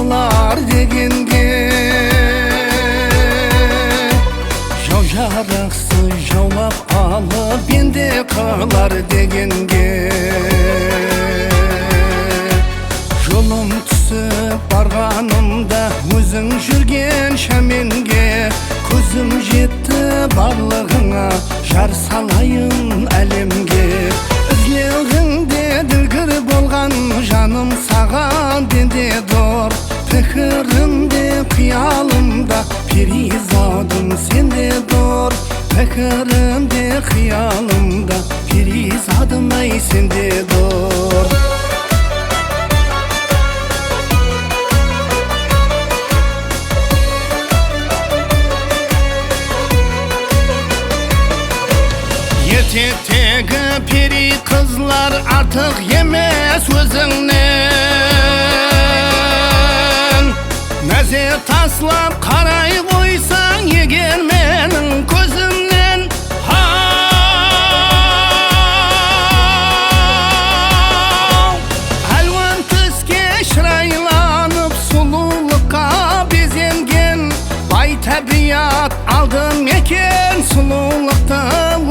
kılar degenge. Jau jaraqsız jaulap alıp bende kılar degenge. Жолым түсіп барғанымда өзің жүрген шәменге көзім жетті барлығыңа жар салайын әлемге. Ізлеуіңде ділгір болған жаным саған бенде дор. Пікірімде қиялымда перизадым сенде дор. Пікірімде қиялымда перизадым ай сенде дор. Etektегі peri kızlar artık yemez özüңнен. Nəzер таслап қарай қойсаң егер менің көзімнен. Әлуан түске шырайланып сұлулыққа безенген бай табиат алдым екен сұлулықты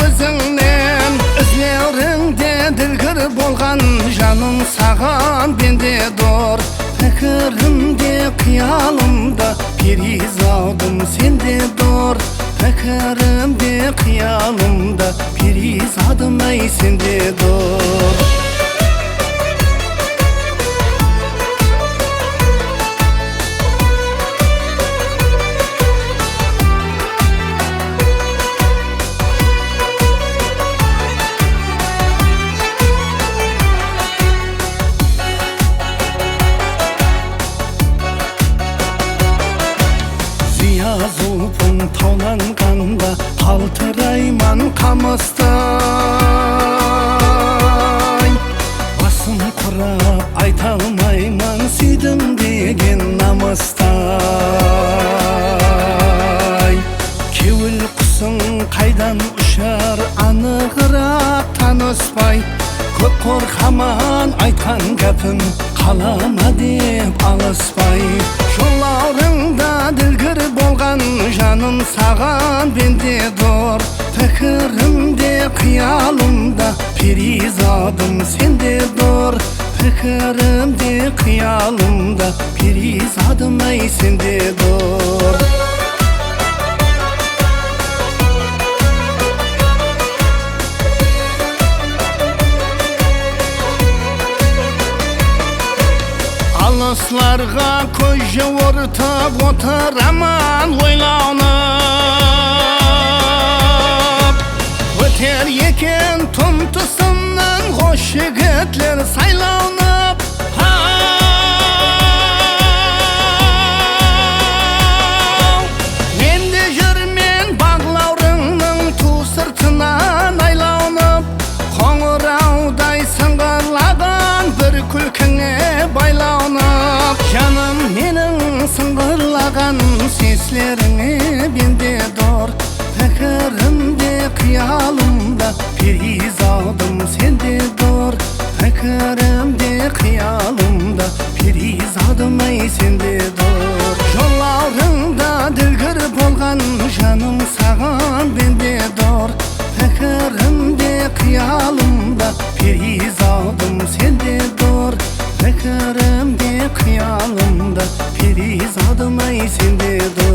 өзіңнен. Ізлеуіңде ділгір болған жаным саған бенде дор. Пікірімде қиялымда перизадым сенде дор. Пікірімде қиялымда перизадым ай сенде дор. Зұлпың тауланғанда қалтырайман қамыстай. Басым құрап айта алмаймын сүйдім деген намыстай. Кеуіл құсың қайдан ұшар анығырақ таныспай. Көп қорқаман айтқан кәпім қалама деп алыспай. Жолаурыңда ділгір болған жаным саған бенде дор. Пікірімде қиялымда перизадым сенде дор. Пікірімде қиялымда перизадым ай сенде дор. Алысларға көз жауыртып отыраман ойланып. Өтер екен түн тұсымнан қош жігітлер сайланып. Менде жүрмен бағлаурыңның ту сыртынан айланып. Қоңыраудай сыңғырлаған бір күлкіңе байланып. Жаным менің сыңғырлаған сезлеріңе бенде дор. Пікірімде қиялымда перизадым сенде дор. Пікірімде қиялымда перизадым ай сенде дор. Жолаурыңда ділгір болған жаным саған бенде дор. Пікірімде қиялымда перизадым сенде дор. Пікірімде қиялымда перизадым ай сенде дор.